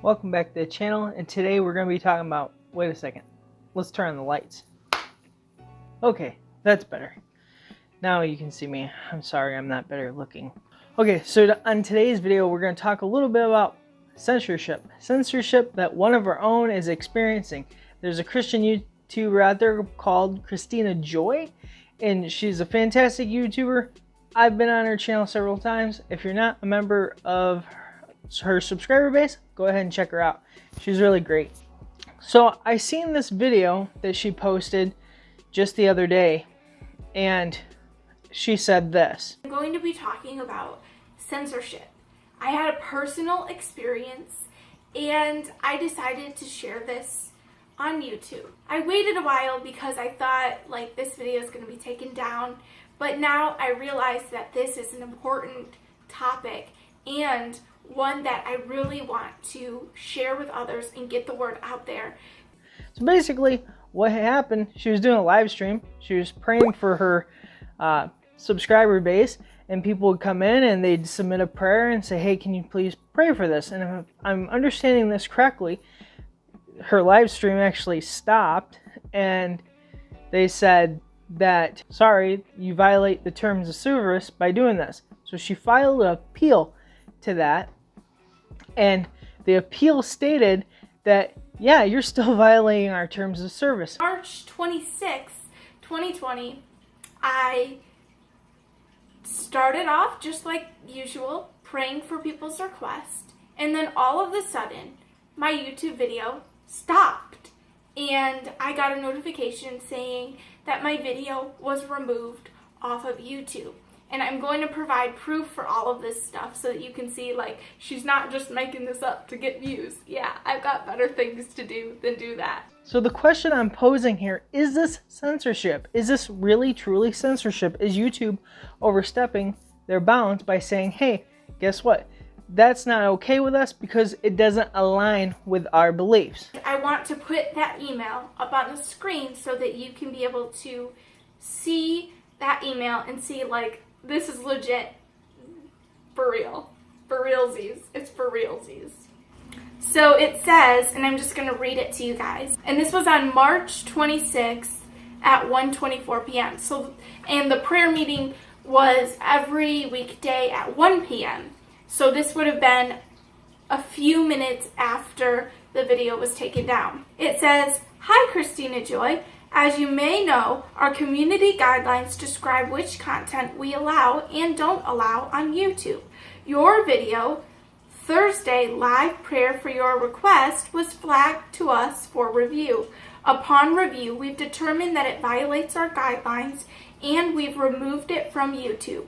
Welcome back to the channel, and today we're going to be talking about, wait a second, let's turn on the lights. Okay, that's better. Now you can see me. I'm sorry, I'm not better looking. Okay, so on today's video, we're going to talk a little bit about censorship. Censorship that one of our own is experiencing. There's a Christian YouTuber out there called Christina Joy, and she's a fantastic YouTuber. I've been on her channel several times. If you're not a member of her subscriber base, go ahead and check her out. She's really great. So I seen this video that she posted just the other day, and she said this. I'm going to be talking about censorship. I had a personal experience and I decided to share this on YouTube. I waited a while because I thought like this video is going to be taken down, but now I realize that this is an important topic and one that I really want to share with others and get the word out there. So basically what happened, she was doing a live stream. She was praying for her subscriber base, and people would come in and they'd submit a prayer and say, hey, can you please pray for this? And if I'm understanding this correctly, her live stream actually stopped and they said that, sorry, you violate the terms of service by doing this. So she filed an appeal to that, and the appeal stated that, yeah, you're still violating our terms of service. March 26th, 2020, I started off just like usual, praying for people's requests, and then all of a sudden, my YouTube video stopped, and I got a notification saying that my video was removed off of YouTube. And I'm going to provide proof for all of this stuff so that you can see, like, she's not just making this up to get views. Yeah, I've got better things to do than do that. So the question I'm posing here, is this censorship? Is this really truly censorship? Is YouTube overstepping their bounds by saying, hey, guess what? That's not okay with us because it doesn't align with our beliefs. I want to put that email up on the screen so that you can be able to see that email and see, like, this is legit, for real, for realsies, it's for realsies. So it says, and I'm just going to read it to you guys, and this was on March 26th at 1:24 p.m. So, and the prayer meeting was every weekday at 1 p.m. So this would have been a few minutes after the video was taken down. It says, "Hi, Christina Joy. As you may know, our community guidelines describe which content we allow and don't allow on YouTube. Your video, Thursday live prayer for your request, was flagged to us for review. Upon review, we've determined that it violates our guidelines and we've removed it from YouTube.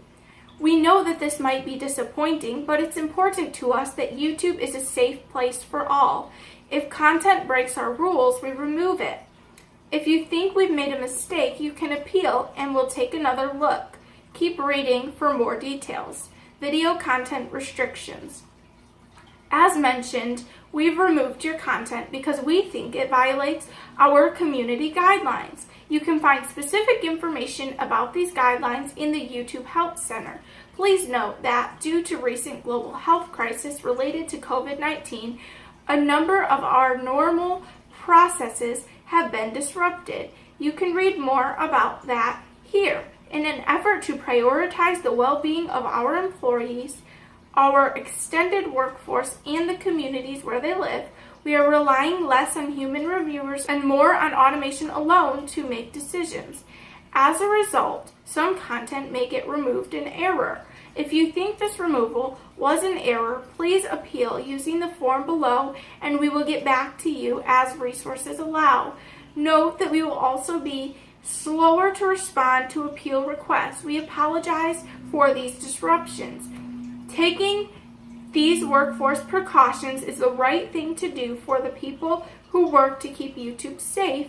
We know that this might be disappointing, but it's important to us that YouTube is a safe place for all. If content breaks our rules, we remove it. If you think we've made a mistake, you can appeal and we'll take another look. Keep reading for more details. Video content restrictions. As mentioned, we've removed your content because we think it violates our community guidelines. You can find specific information about these guidelines in the YouTube Help Center. Please note that due to recent global health crisis related to COVID-19, a number of our normal processes have been disrupted. You can read more about that here. In an effort to prioritize the well-being of our employees, our extended workforce, and the communities where they live, we are relying less on human reviewers and more on automation alone to make decisions. As a result, some content may get removed in error. If you think this removal was an error, please appeal using the form below and we will get back to you as resources allow. Note that we will also be slower to respond to appeal requests. We apologize for these disruptions. Taking these workforce precautions is the right thing to do for the people who work to keep YouTube safe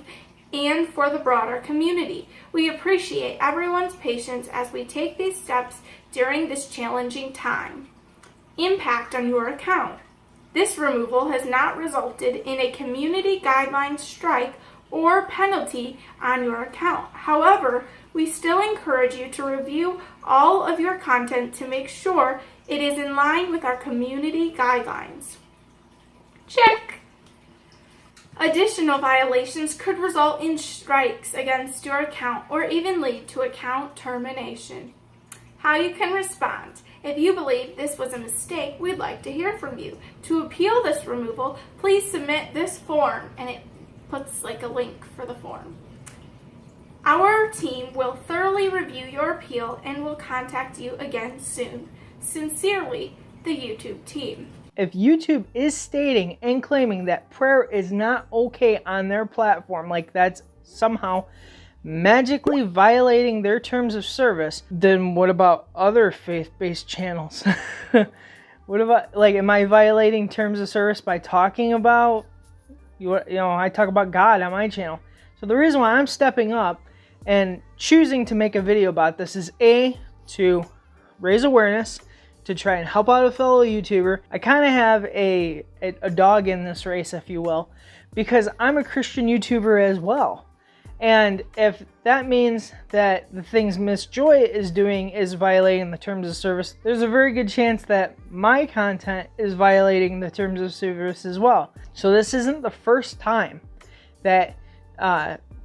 and for the broader community. We appreciate everyone's patience as we take these steps during this challenging time. Impact on your account. This removal has not resulted in a community guidelines strike or penalty on your account. However, we still encourage you to review all of your content to make sure it is in line with our community guidelines. Check. Additional violations could result in strikes against your account or even lead to account termination. How you can respond. If you believe this was a mistake, we'd like to hear from you. To appeal this removal, please submit this form, and it puts like a link for the form. Our team will thoroughly review your appeal and will contact you again soon. Sincerely, the YouTube team. If YouTube is stating and claiming that prayer is not okay on their platform, like that's somehow magically violating their terms of service, then what about other faith-based channels? What about, like, am I violating terms of service by talking about, I talk about God on my channel. So the reason why I'm stepping up and choosing to make a video about this is A, to raise awareness, to try and help out a fellow YouTuber. I kind of have a dog in this race, if you will, because I'm a Christian YouTuber as well. And if that means that the things Miss Joy is doing is violating the terms of service, there's a very good chance that my content is violating the terms of service as well. So this isn't the first time that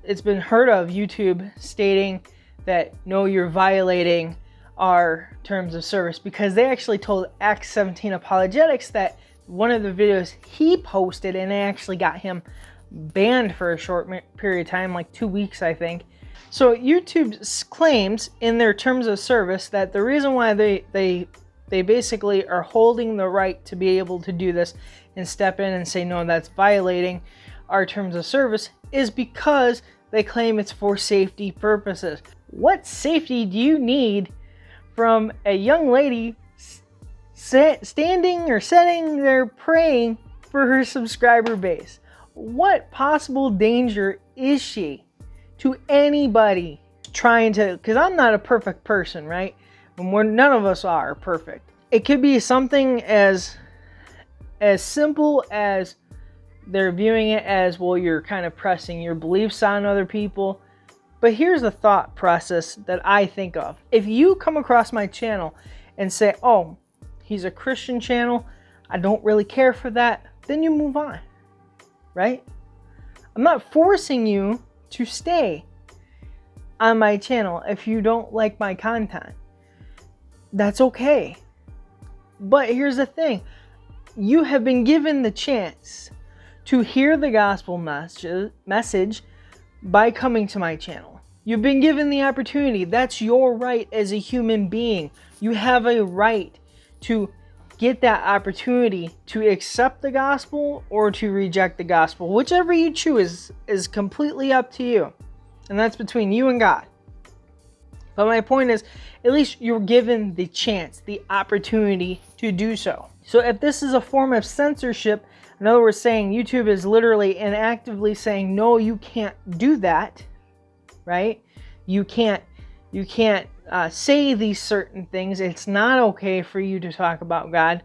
it's been heard of YouTube stating that, no, you're violating our terms of service, because they actually told Acts 17 Apologetics that one of the videos he posted, and they actually got him banned for a short period of time, like 2 weeks, I think. So YouTube claims in their terms of service that the reason why they basically are holding the right to be able to do this and step in and say, no, that's violating our terms of service, is because they claim it's for safety purposes. What safety do you need from a young lady standing or sitting there praying for her subscriber base? What possible danger is she to anybody trying to, because I'm not a perfect person, right? And none of us are perfect. It could be something as simple as they're viewing it as, well, you're kind of pressing your beliefs on other people. But here's the thought process that I think of. If you come across my channel and say, oh, he's a Christian channel, I don't really care for that, then you move on, right? I'm not forcing you to stay on my channel if you don't like my content. That's okay. But here's the thing. You have been given the chance to hear the gospel message by coming to my channel. You've been given the opportunity. That's your right as a human being. You have a right to get that opportunity to accept the gospel or to reject the gospel. Whichever you choose is completely up to you. And that's between you and God. But my point is, at least you're given the chance, the opportunity to do so. So if this is a form of censorship, in other words, saying YouTube is literally and actively saying, no, you can't do that, right? You can't say these certain things. It's not okay for you to talk about God.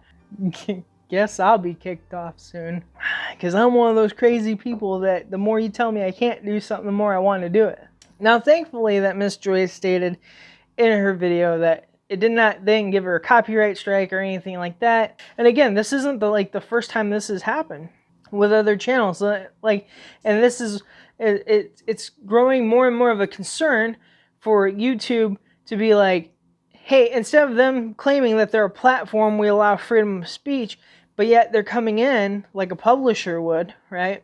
Guess I'll be kicked off soon, because I'm one of those crazy people that the more you tell me I can't do something, the more I want to do it. Now, thankfully, that Miss Joy stated in her video that it didn't give her a copyright strike or anything like that. And again, this isn't the first time this has happened with other channels. And this is it's growing more and more of a concern for YouTube to be like, hey, instead of them claiming that they're a platform, we allow freedom of speech, but yet they're coming in like a publisher would, right?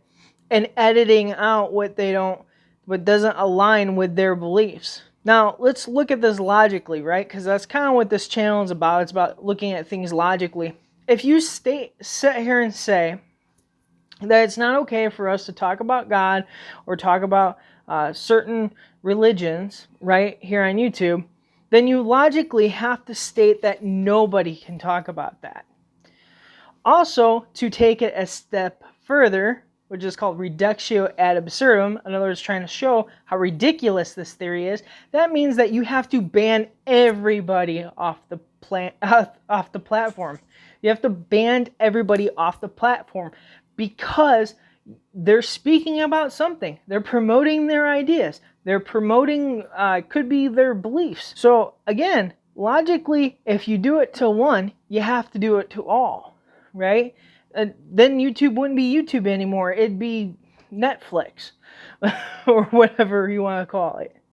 And editing out what doesn't align with their beliefs. Now, let's look at this logically, right? Because that's kind of what this channel is about. It's about looking at things logically. If you sit here and say that it's not okay for us to talk about God or talk about certain religions, right, here on YouTube, then you logically have to state that nobody can talk about that. Also, to take it a step further, which is called reductio ad absurdum, in other words, trying to show how ridiculous this theory is, that means that you have to ban everybody off the platform. You have to ban everybody off the platform because they're speaking about something. They're promoting their ideas. They're promoting, could be their beliefs. So again, logically, if you do it to one, you have to do it to all, right? then YouTube wouldn't be YouTube anymore. It'd be Netflix or whatever you want to call it.